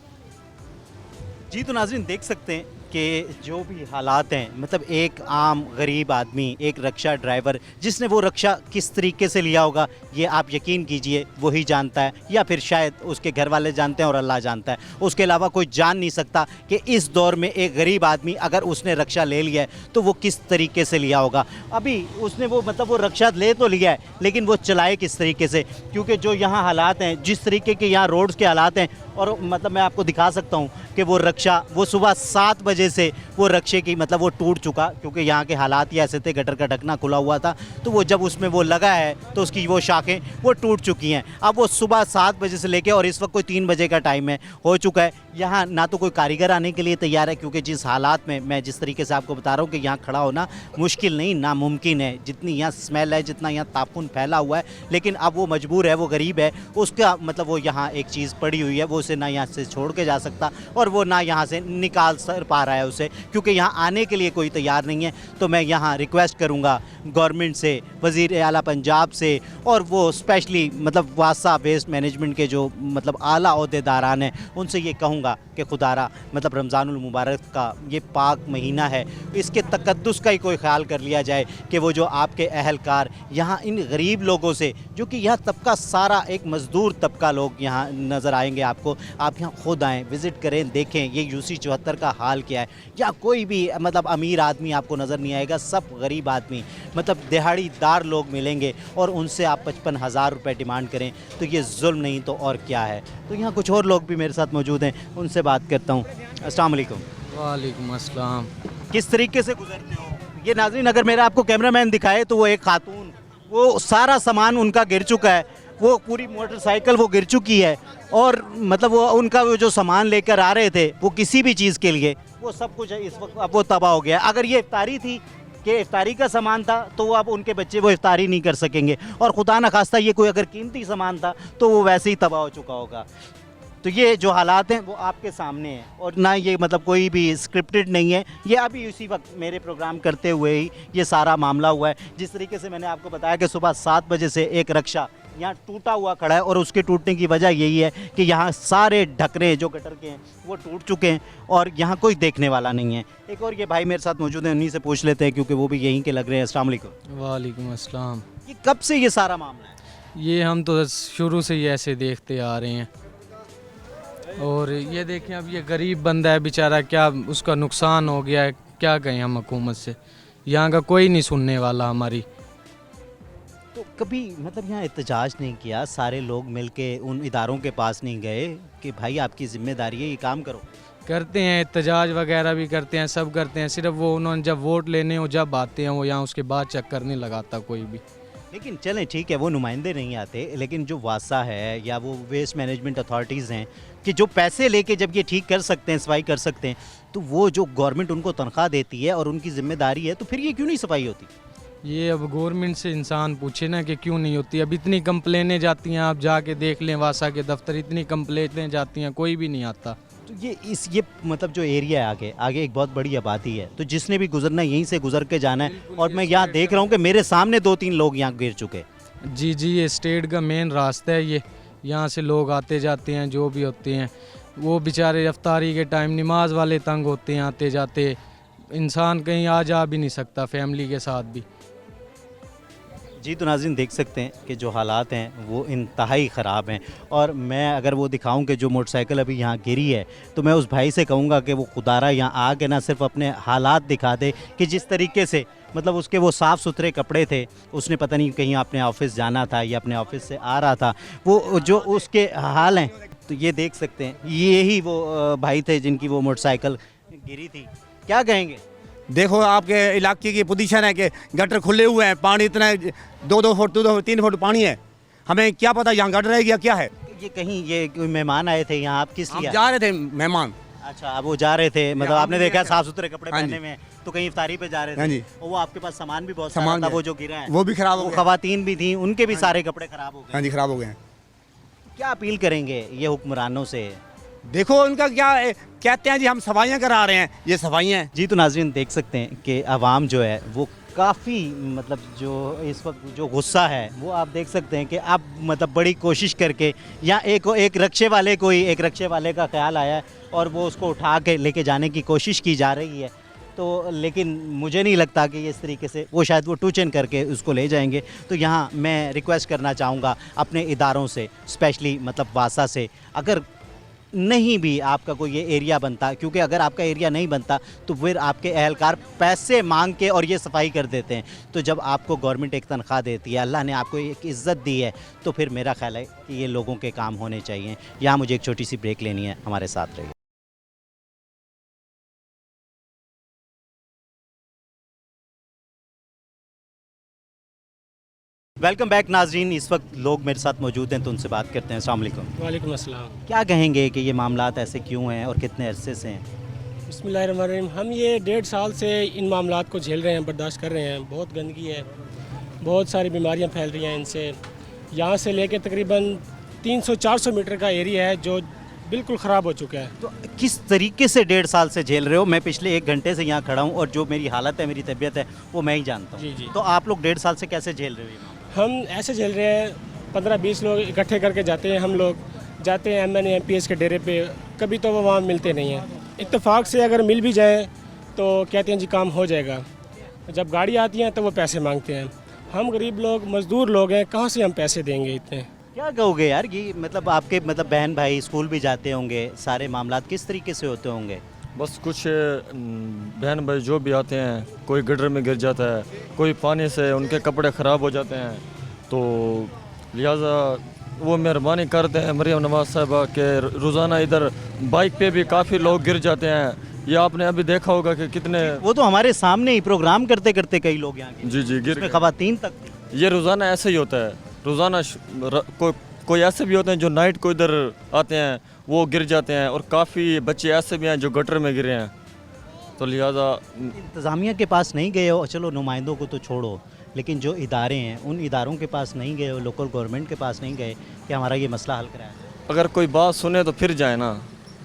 जी तो नाज़रीन देख सकते हैं कि जो भी हालात हैं, मतलब एक आम गरीब आदमी, एक रक्षा ड्राइवर, जिसने वो रक्षा किस तरीके से लिया होगा ये आप यकीन कीजिए वही जानता है, या फिर शायद उसके घर वाले जानते हैं और अल्लाह जानता है, उसके अलावा कोई जान नहीं सकता कि इस दौर में एक गरीब आदमी अगर उसने रक्षा ले लिया है तो वो किस तरीके से लिया होगा। अभी उसने वो मतलब वो रक्षा ले तो लिया है लेकिन वो चलाए किस तरीके से, क्योंकि जो यहाँ हालात हैं, जिस तरीके के यहाँ रोड्स के हालात हैं, और मतलब मैं आपको दिखा सकता हूँ कि वो रक्षा वो सुबह 7 बजे से वो रक्षे की मतलब वो टूट चुका, क्योंकि यहाँ के हालात ही ऐसे थे, गटर का ढकना खुला हुआ था, तो वो जब उसमें वो लगा है तो उसकी वो शाखें वो टूट चुकी हैं। अब वो सुबह 7 बजे से लेके और इस वक्त कोई 3 बजे का टाइम है हो चुका है, यहाँ ना तो कोई कारीगर आने के लिए तैयार है, क्योंकि जिस हालात में मैं जिस तरीके से आपको बता रहा हूँ कि यहाँ खड़ा होना मुश्किल नहीं नामुमकिन है, जितनी यहाँ स्मेल है, जितना यहाँ तापुन फैला हुआ है, लेकिन अब वो मजबूर है, वो गरीब है, उसका मतलब वो यहाँ एक चीज़ पड़ी हुई है, वो उसे ना यहाँ से छोड़ के जा सकता और वो ना यहाँ से निकाल सर पा रहा है उसे, क्योंकि यहाँ आने के लिए कोई तैयार नहीं है। तो मैं यहाँ रिक्वेस्ट करूँगा गवर्नमेंट से, वज़ीर आला पंजाब से, और वो स्पेशली मतलब वासा वेस्ट मैनेजमेंट के जो मतलब आला ओहदेदारान हैं, उनसे ये कहूँगा कि खुदारा मतलब रमज़ानुल मुबारक का ये पाक महीना है, इसके तकद्दुस का ही कोई ख्याल कर लिया जाए कि वो जो आपके अहलकार यहाँ इन गरीब लोगों से, जो कि यहाँ तबका सारा एक मज़दूर तबका लोग यहाँ नज़र आएंगे आपको, आप यहाँ खुद आएँ, विज़िट करें, देखें ये UC 74 का हाल क्या है। या कोई भी मतलब अमीर आदमी आपको नज़र नहीं आएगा, सब गरीब आदमी मतलब दिहाड़ीदार लोग मिलेंगे और उनसे आप 55,000 रुपये डिमांड करें तो ये जुल्म नहीं तो और क्या है। तो यहाँ कुछ और लोग भी मेरे साथ मौजूद हैं, उनसे बात करता हूँ। अस्सलाम वालेकुम। वालेकुम अस्सलाम। किस तरीके से गुजरते हो? ये नाज़रीन अगर मेरा आपको कैमरामैन दिखाए तो वो एक खातून, वो सारा सामान उनका गिर चुका है, वो पूरी मोटरसाइकिल वो गिर चुकी है, और मतलब वो उनका वो जो सामान लेकर आ रहे थे वो किसी भी चीज़ के लिए वो सब कुछ इस वक्त अब वो तबाह हो गया। अगर ये इफ्तारी थी कि इफ्तारी का सामान था तो वो अब उनके बच्चे वो इफ्तारी नहीं कर सकेंगे, और खुदा न खास्ता ये कोई अगर कीमती सामान था तो वो वैसे ही तबाह हो चुका होगा। तो ये जो हालात हैं वो आपके सामने हैं, और ना ये मतलब कोई भी स्क्रिप्टेड नहीं है, ये अभी उसी वक्त मेरे प्रोग्राम करते हुए ही ये सारा मामला हुआ है। जिस तरीके से मैंने आपको बताया कि सुबह 7 बजे से एक रक्षा यहाँ टूटा हुआ खड़ा है, और उसके टूटने की वजह यही है कि यहाँ सारे ढकने जो गटर के हैं वो टूट चुके हैं और यहाँ कोई देखने वाला नहीं है। एक और ये भाई मेरे साथ मौजूद हैं, उन्हीं से पूछ लेते हैं क्योंकि वो भी यहीं के लग रहे हैं। अस्सलाम वालेकुम। वालेकुम अस्सलाम। ये कब से ये सारा मामला है? ये हम तो शुरू से ही ऐसे देखते आ रहे हैं, और ये देखें अब ये गरीब बंदा है बेचारा, क्या उसका नुकसान हो गया है, क्या कहें हम हुकूमत से, यहाँ का कोई नहीं सुनने वाला हमारी। तो कभी मतलब यहाँ एहतजाज नहीं किया, सारे लोग मिलके उन इदारों के पास नहीं गए कि भाई आपकी जिम्मेदारी है ये काम करो? करते हैं, एहतजाज वगैरह भी करते हैं, सब करते हैं, सिर्फ वो उन्होंने जब वोट लेने हो जब आते हैं वो यहाँ, उसके बाद चक्कर नहीं लगाता कोई भी। लेकिन चलें ठीक है, वो नुमाइंदे नहीं आते, लेकिन जो वासा है या वो वेस्ट मैनेजमेंट अथॉरिटीज़ हैं कि जो पैसे लेके जब ये ठीक कर सकते हैं, सफाई कर सकते हैं, तो वो जो गवर्नमेंट उनको तनख्वाह देती है और उनकी जिम्मेदारी है, तो फिर ये क्यों नहीं सफाई होती? ये अब गवर्नमेंट से इंसान पूछे ना कि क्यों नहीं होती। अब इतनी कंप्लेनें जाती हैं, आप जाके देख लें वासा के दफ्तर, इतनी कंप्लेनें जाती हैं, कोई भी नहीं आता। तो ये मतलब जो एरिया है आगे आगे एक बहुत बड़ी आबादी है, तो जिसने भी गुजरना है यहीं से गुजर के जाना है, और मैं यहाँ देख रहा हूँ कि मेरे सामने 2-3 लोग यहाँ गिर चुके हैं। जी जी, ये स्टेट का मेन रास्ता है, ये यहाँ से लोग आते जाते हैं जो भी होते हैं, वो बेचारे इफ्तारी के टाइम नमाज वाले तंग होते हैं आते जाते, इंसान कहीं आ जा भी नहीं सकता फैमिली के साथ भी। जी तो नाज़रीन देख सकते हैं कि जो हालात हैं वो इंतहाई ख़राब हैं। और मैं अगर वो दिखाऊं कि जो मोटरसाइकिल अभी यहाँ गिरी है तो मैं उस भाई से कहूँगा कि वो खुदारा यहाँ आके ना सिर्फ अपने हालात दिखा दे कि जिस तरीके से मतलब उसके वो साफ़ सुथरे कपड़े थे, उसने पता नहीं कहीं अपने ऑफिस जाना था या अपने ऑफिस से आ रहा था, वो जो उसके हाल हैं तो ये देख सकते हैं। ये ही वो भाई थे जिनकी वो मोटरसाइकिल गिरी थी। क्या कहेंगे? देखो आपके इलाके की पोजीशन है कि गटर खुले हुए हैं, पानी इतना 2-2 फुट 3 फुट पानी है, हमें क्या पता यहाँ गटर है या क्या है। ये कहीं ये कोई मेहमान आए थे यहाँ, आप किस हम लिए जा रहे थे मेहमान। अच्छा, अब वो जा रहे थे, मतलब आपने देखा साफ सुथरे कपड़े हाँ जी। पहने में, तो कहीं इफ्तारी पे जा रहे हाँ थे जी। और वो आपके पास सामान भी बहुत सामान सारा था, भी वो है। जो गिरा है वो भी खराब हो वो गया। खवातीन भी थी, उनके भी सारे कपड़े खराब हो गए। हाँ जी, खराब हो गए हैं। क्या अपील करेंगे ये हुक्मरानों से? देखो उनका क्या कहते हैं जी, हम सफाइयाँ करा रहे हैं, ये सफाइयाँ हैं। जी तो नाज़रीन देख सकते हैं कि आवाम जो है वो काफ़ी मतलब जो इस वक्त जो गुस्सा है वो आप देख सकते हैं कि अब मतलब बड़ी कोशिश करके या एक रिक्शे वाले का ख्याल आया है और वो उसको उठा के लेके जाने की कोशिश की जा रही है। तो लेकिन मुझे नहीं लगता कि ये इस तरीके से वो शायद वो टूचन करके उसको ले जाएंगे। तो यहाँ मैं रिक्वेस्ट करना चाहूँगा अपने इदारों से, स्पेशली मतलब वासा से, अगर नहीं भी आपका कोई ये एरिया बनता, क्योंकि अगर आपका एरिया नहीं बनता तो फिर आपके अहलकार पैसे मांग के और ये सफाई कर देते हैं। तो जब आपको गवर्नमेंट एक तनख्वाह देती है, अल्लाह ने आपको एक इज़्ज़त दी है, तो फिर मेरा ख्याल है कि ये लोगों के काम होने चाहिए। यहाँ मुझे एक छोटी सी ब्रेक लेनी है, हमारे साथ रहिए। वेलकम बैक नाजरीन, इस वक्त लोग मेरे साथ मौजूद हैं तो उनसे बात करते हैं। अस्सलाम वालेकुम। वालेकुम अस्सलाम। क्या कहेंगे कि ये मामलात ऐसे क्यों हैं और कितने अरसे से हैं? बिस्मिल्लाहिर्रहमानिर्रहीम। हम ये 1.5 साल से इन मामलात को झेल रहे हैं, बर्दाश्त कर रहे हैं। बहुत गंदगी है, बहुत सारी बीमारियां फैल रही हैं इनसे। यहाँ से लेके तकरीबन 300-400 मीटर का एरिया है जो बिल्कुल ख़राब हो चुका है। तो किस तरीके से 1.5 साल से झेल रहे हो? मैं पिछले 1 घंटे से यहाँ खड़ा हूँ और जो मेरी हालत है, मेरी तबीयत है, वो मैं ही जानता हूँ। जी जी। तो आप लोग 1.5 साल से कैसे झेल रहे हो ये मामला? हम ऐसे झेल रहे हैं, 15-20 लोग इकट्ठे करके जाते हैं। हम लोग जाते हैं MNA MPS के डेरे पे, कभी तो वो वहाँ मिलते नहीं हैं। इत्तेफाक से अगर मिल भी जाए तो कहते हैं जी काम हो जाएगा। जब गाड़ी आती है तो वो पैसे मांगते हैं। हम गरीब लोग, मज़दूर लोग हैं, कहाँ से हम पैसे देंगे इतने? क्या कहोगे यार, ये मतलब आपके मतलब बहन भाई स्कूल भी जाते होंगे, सारे मामलात किस तरीके से होते होंगे? बस कुछ बहन भाई जो भी आते हैं, कोई गटर में गिर जाता है, कोई पानी से उनके कपड़े ख़राब हो जाते हैं, तो लिहाजा वो मेहरबानी करते हैं मरियम नवाज़ साहिबा के रोज़ाना इधर बाइक पे भी काफ़ी लोग गिर जाते हैं। ये आपने अभी देखा होगा कि कितने, वो तो हमारे सामने ही प्रोग्राम करते करते कई लोग यहाँ गिरे। जी जी गिर इसमें खवातीन तक थी। ये रोज़ाना ऐसे ही होता है। रोज़ाना कोई ऐसे भी होते हैं जो नाइट को इधर आते हैं, वो गिर जाते हैं, और काफ़ी बच्चे ऐसे भी हैं जो गटर में गिरे हैं। तो लिहाजा इंतज़ामिया के पास नहीं गए हो, चलो नुमाइंदों को तो छोड़ो, लेकिन जो इदारे हैं उन इदारों के पास नहीं गए हो, लोकल गवर्नमेंट के पास नहीं गए कि हमारा ये मसला हल कराया जाए? अगर कोई बात सुने तो फिर जाए ना।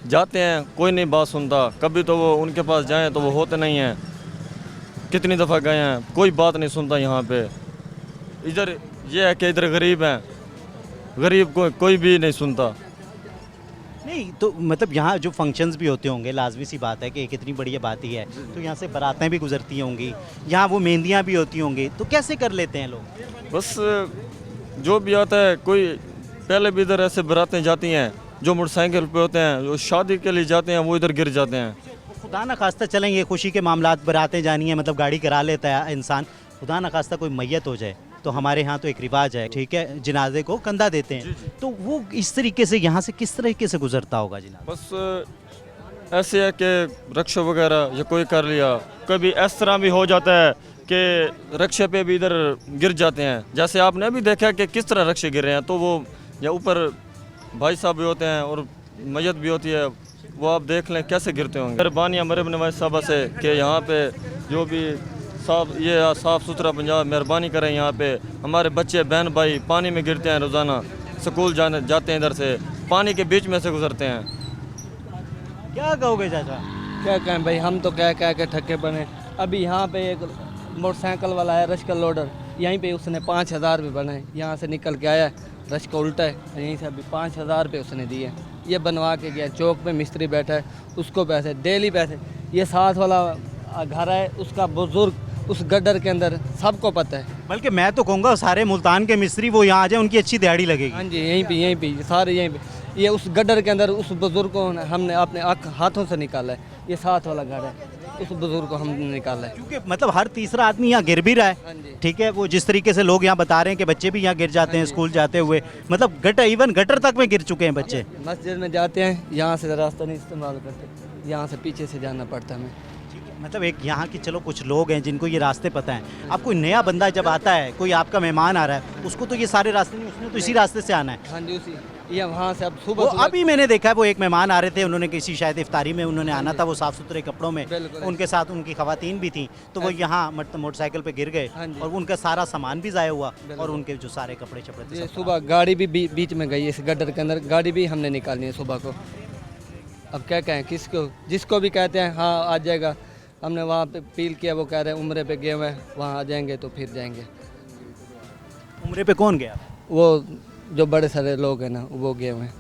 जाते हैं, कोई नहीं बात सुनता। कभी तो वो उनके पास जाएं तो वो होते नहीं हैं। कितनी दफ़ा गए हैं, कोई बात नहीं सुनता यहाँ पे। इधर ये है कि इधर गरीब हैं, गरीब को कोई भी नहीं सुनता। नहीं तो मतलब यहाँ जो फंक्शंस भी होते होंगे, लाजमी सी बात है कि एक इतनी बढ़िया बात ही है, तो यहाँ से बारातें भी गुजरती होंगी, यहाँ वो मेहंदियाँ भी होती होंगी, तो कैसे कर लेते हैं लोग? बस जो भी आता है, कोई पहले भी इधर ऐसे बारातें जाती हैं, जो मोटरसाइकिल पे होते हैं, जो शादी के लिए जाते हैं, वो इधर गिर जाते हैं। खुदा न खास्ता चलें, ये खुशी के मामलात बारातें जानी है, मतलब गाड़ी करा लेता है इंसान, खुदा न खास्ता कोई मैयत हो जाए तो हमारे यहाँ तो एक रिवाज है, ठीक है, जनाजे को कंधा देते हैं। तो वो इस तरीके से यहाँ से किस तरीके से गुजरता होगा जनाब? बस ऐसे है कि रक्षा वगैरह या कोई कर लिया, कभी इस तरह भी हो जाता है कि रक्षे पे भी इधर गिर जाते हैं। जैसे आपने अभी देखा कि किस तरह रक्षे गिर रहे हैं, तो वो या ऊपर भाई साहब भी होते हैं और मैयत भी होती है, वो आप देख लें कैसे गिरते होंगे। मेहरबानी मरियम नवाज़ साहबा से कि यहाँ पे जो भी साफ़ सुथरा पंजाब मेहरबानी करें। यहाँ पे हमारे बच्चे बहन भाई पानी में गिरते हैं, रोज़ाना स्कूल जाते हैं, इधर से पानी के बीच में से गुजरते हैं। क्या कहोगे चाचा? क्या कहें भाई, हम तो कह कह के थके बने। अभी यहाँ पे एक मोटरसाइकिल वाला है, रश का लोडर, यहीं पे उसने 5,000 रुपये बनाए। यहाँ से निकल के आया, रश का उल्टा है, यहीं से अभी 5,000 रुपये उसने दिए। ये बनवा के गया, चौक पे मिस्त्री बैठा है, उसको पैसे डेली पैसे। ये साथ वाला घर है उसका बुजुर्ग उस गड्ढर के अंदर, सबको पता है। बल्कि मैं तो कहूँगा सारे मुल्तान के मिस्त्री वो यहाँ आ जाए, उनकी अच्छी दिहाड़ी लगेगी। हाँ जी, यहीं पे सारे यहीं पे। ये उस गड्ढर के अंदर उस बुजुर्ग को हमने अपने हाथों से निकाला है। ये साथ वाला घर है, उस बुजुर्ग को हमने निकाला है। क्योंकि मतलब हर तीसरा आदमी यहाँ गिर भी रहा हाँ जी। है, ठीक है। वो जिस तरीके से लोग यहाँ बता रहे हैं कि बच्चे भी यहाँ गिर जाते हैं स्कूल जाते हुए, मतलब गटर, इवन गटर तक में गिर चुके हैं बच्चे। मस्जिद में जाते हैं, यहाँ से रास्ता नहीं इस्तेमाल करते, यहाँ से पीछे से जाना पड़ता है हमें। मतलब एक यहाँ के चलो कुछ लोग हैं जिनको ये रास्ते पता हैं। अब कोई नया बंदा जब आता है, कोई आपका मेहमान आ रहा है, उसको तो ये सारे रास्ते नहीं, उसने तो इसी रास्ते से आना है। हाँ जी, उसी ये वहाँ से अब वो सुबह अभी मैंने देखा है, वो एक मेहमान आ रहे थे, उन्होंने किसी शायद इफ्तारी में उन्होंने आना था, वो साफ़ सुथरे कपड़ों में, बिल्कुल। उनके साथ उनकी खवातीन भी थी, तो वो यहाँ मोटरसाइकिल पे गिर गए हाँ जी। और उनका सारा सामान भी ज़ाया हुआ और उनके जो सारे कपड़े छपड़े थे ये सब सुबह गाड़ी भी बीच में गई, इस गड्ढर के अंदर गाड़ी भी हमने निकालनी है सुबह को। अब क्या कहें किसको, जिसको भी कहते हैं हाँ आ जाएगा। हमने वहाँ पे अपील किया, वो कह रहे हैं उम्रे पे गए हुए हैं, वहाँ आ जाएंगे तो फिर जाएंगे। उम्रे पे कौन गया? वो जो बड़े सारे लोग हैं ना वो गए हुए हैं।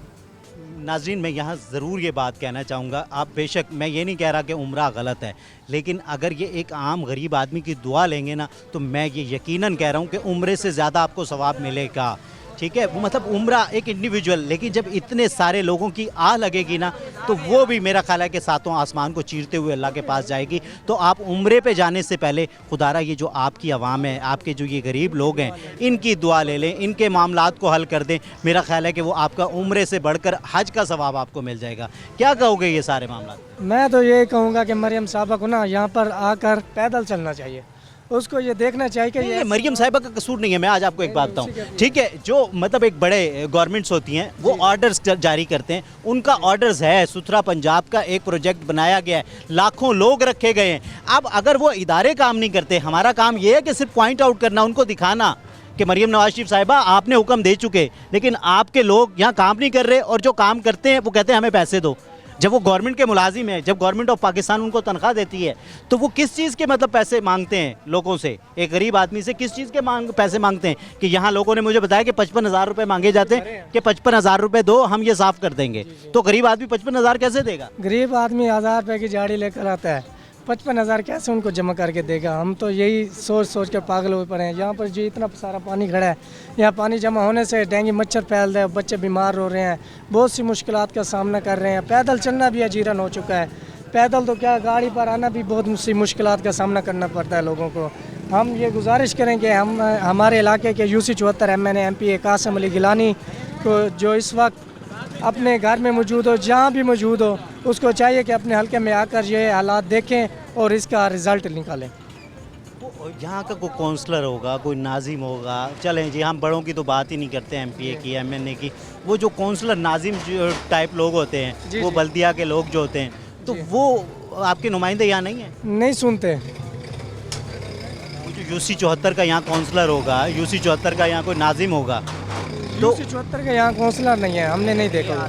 नाज़रीन, मैं यहाँ ज़रूर ये बात कहना चाहूँगा, आप बेशक, मैं ये नहीं कह रहा कि उम्रा गलत है, लेकिन अगर ये एक आम गरीब आदमी की दुआ लेंगे ना, तो मैं ये यकीनन कह रहा हूँ कि उम्रे से ज़्यादा आपको सवाब मिलेगा, ठीक है। वो मतलब उम्रा एक इंडिविजुअल, लेकिन जब इतने सारे लोगों की आह लगेगी ना, तो वो भी मेरा ख्याल है कि सातों आसमान को चीरते हुए अल्लाह के पास जाएगी। तो आप उम्रे पे जाने से पहले खुदारा ये जो आपकी आवाम है, आपके जो ये गरीब लोग हैं, इनकी दुआ ले लें, इनके मामलात को हल कर दें। मेरा ख्याल है कि वो आपका उम्रे से बढ़कर हज का सवाब आपको मिल जाएगा। क्या कहोगे ये सारे मामला? मैं तो यही कहूँगा कि मरियम साहबा को ना यहाँ पर आकर पैदल चलना चाहिए, उसको ये देखना चाहिए कि ये मरियम साहिबा का कसूर नहीं है। मैं आज आपको एक बात बताऊं, ठीक है, जो मतलब एक बड़े गवर्नमेंट्स होती हैं वो ऑर्डर्स जारी करते हैं, उनका ऑर्डर्स है, सुथरा पंजाब का एक प्रोजेक्ट बनाया गया है, लाखों लोग रखे गए हैं। अब अगर वो इदारे काम नहीं करते, हमारा काम ये है कि सिर्फ पॉइंट आउट करना, उनको दिखाना कि मरियम नवाज शरीफ साहिबा आपने हुक्म दे चुके, लेकिन आपके लोग यहाँ काम नहीं कर रहे, और जो काम करते हैं वो कहते हैं हमें पैसे दो। जब वो गवर्नमेंट के मुलाजिम है, जब गवर्नमेंट ऑफ पाकिस्तान उनको तनख्वाह देती है, तो वो किस चीज़ के मतलब पैसे मांगते हैं लोगों से, एक गरीब आदमी से किस चीज़ के पैसे मांगते हैं? कि यहाँ लोगों ने मुझे बताया कि 55,000 रुपये मांगे जाते हैं कि 55,000 रुपये दो, हम ये साफ़ कर देंगे। तो गरीब आदमी 55,000 कैसे देगा? गरीब आदमी 1000 रुपये की झाड़ी लेकर आता है, 55,000 कैसे उनको जमा करके देगा? हम तो यही सोच के पागल हुए पड़े हैं। यहाँ पर जो इतना सारा पानी खड़ा है, यहाँ पानी जमा होने से डेंगू मच्छर फैल रहे हैं, बच्चे बीमार हो रहे हैं, बहुत सी मुश्किलात का सामना कर रहे हैं। पैदल चलना भी अजीरन हो चुका है, पैदल तो क्या गाड़ी पर आना भी बहुत सी मुश्किलात का सामना करना पड़ता है लोगों को। हम ये गुजारिश करेंगे, हम हमारे इलाके के UC 74 MNA MP Qasim Ali Gilani को, जो इस वक्त अपने घर में मौजूद हो, जहाँ भी मौजूद हो, उसको चाहिए कि अपने हल्के में आकर ये हालात देखें और इसका रिज़ल्ट निकालें। यहाँ का कोई काउंसलर होगा, कोई नाजिम होगा, चलें जी, हम बड़ों की तो बात ही नहीं करते, MPA की, MNA की, वो जो काउंसलर नाजिम टाइप लोग होते हैं, वो बल्दिया के लोग जो होते हैं, तो वो आपके नुमाइंदे यहाँ नहीं है? नहीं सुनते। वो जो UC 74 का यहाँ काउंसलर होगा, UC 74 का यहाँ कोई नाजिम होगा, तो UC 74 का यहाँ काउंसलर नहीं है, हमने नहीं देखा,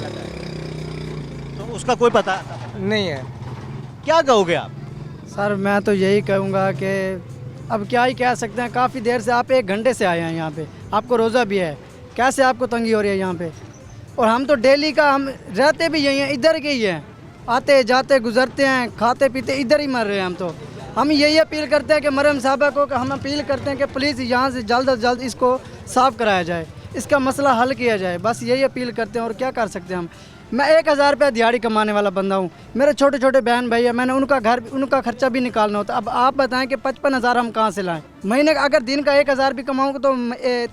तो उसका कोई पता नहीं है। क्या कहोगे आप? सर मैं तो यही कहूँगा कि अब क्या ही कह सकते हैं, काफ़ी देर से आप 1 घंटे से आए हैं यहाँ पे, आपको रोज़ा भी है, कैसे आपको तंगी हो रही है यहाँ पे? और हम तो डेली का, हम रहते भी यही हैं, इधर के ही हैं, आते जाते गुजरते हैं, खाते पीते इधर ही मर रहे हैं। हम यही अपील करते हैं कि मरियम साहबा को, हम अपील करते हैं कि प्लीज़ यहाँ से जल्द अज जल्द इसको साफ़ कराया जाए, इसका मसला हल किया जाए, बस यही अपील करते हैं। और क्या कर सकते हैं हम? मैं 1000 रुपये दिहाड़ी कमाने वाला बंदा हूँ, मेरे छोटे छोटे बहन भाई है, मैंने उनका खर्चा भी निकालना होता। अब आप बताएं कि 55,000 हम कहाँ से लाएं? महीने का अगर दिन का 1000 भी कमाऊँगा तो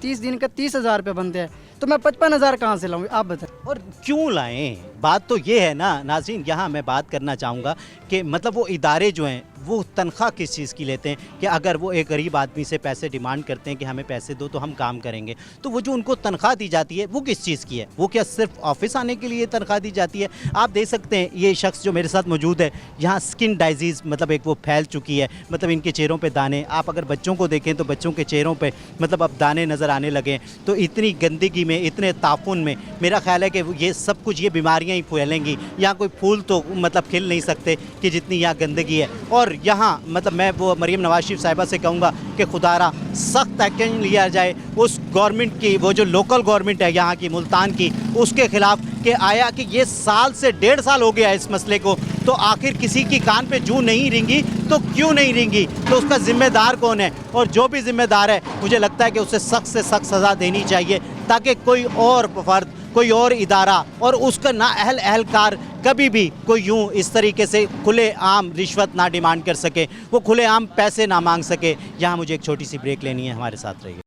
30 दिन का 30,000 रुपये बनते हैं, तो मैं 55,000 कहाँ से लाऊँ? आप बताएं। और क्यों लाएं? बात तो ये है ना नाज़रीन, यहाँ मैं बात करना चाहूँगा कि मतलब वो इदारे जो हैं वो तनख्वाह किस चीज़ की लेते हैं? कि अगर वो एक गरीब आदमी से पैसे डिमांड करते हैं कि हमें पैसे दो तो हम काम करेंगे, तो वो जो उनको तनख्वाह दी जाती है वो किस चीज़ की है? वो क्या सिर्फ ऑफिस आने के लिए तनख्वाह दी जाती है? आप देख सकते हैं ये शख्स जो मेरे साथ मौजूद है, यहाँ स्किन डाइजीज़ मतलब एक वो फैल चुकी है, मतलब इनके चेहरों पे दाने, आप अगर बच्चों को देखें तो बच्चों के चेहरों पे मतलब अब दाने नज़र आने लगे। तो इतनी गंदगी में, इतने ताफुन में, मेरा ख्याल है कि ये सब कुछ, ये बीमारियाँ बीमारियां ही फैलेंगी। यहाँ कोई फूल तो मतलब खिल नहीं सकते कि जितनी यहाँ गंदगी है। और यहाँ मतलब मैं वो मरीम नवाज शरीफ साहिबा से कहूँगा कि खुदारा सख्त एक्शन लिया जाए उस गवर्नमेंट की, वो जो लोकल गवर्नमेंट है यहाँ की मुल्तान की, उसके खिलाफ कि आया कि ये साल से 1.5 साल हो गया है इस मसले को, तो आखिर किसी की कान पे जूं नहीं रेंगी तो क्यों नहीं रेंगी, तो उसका जिम्मेदार कौन है? और जो भी जिम्मेदार है मुझे लगता है कि उसे सख्त से सख्त सज़ा देनी चाहिए, ताकि कोई और फर्द, कोई और इदारा और उसका ना अहलकार कभी भी कोई यूं इस तरीके से खुले आम रिश्वत ना डिमांड कर सके, वो खुले आम पैसे ना मांग सके। यहाँ मुझे एक छोटी सी ब्रेक लेनी है, हमारे साथ रहिए।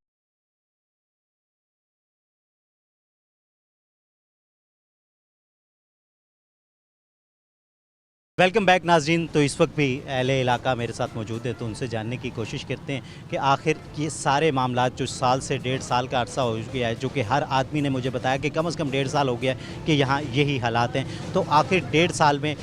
वेलकम बैक नाजरीन। तो इस वक्त भी अहले इलाका मेरे साथ मौजूद है, तो उनसे जानने की कोशिश करते हैं कि आखिर ये सारे मामलात जो साल से 1.5 साल का अरसा हो गया है, जो कि हर आदमी ने मुझे बताया कि कम से कम 1.5 साल हो गया है कि यहाँ यही हालात हैं, तो आखिर 1.5 साल में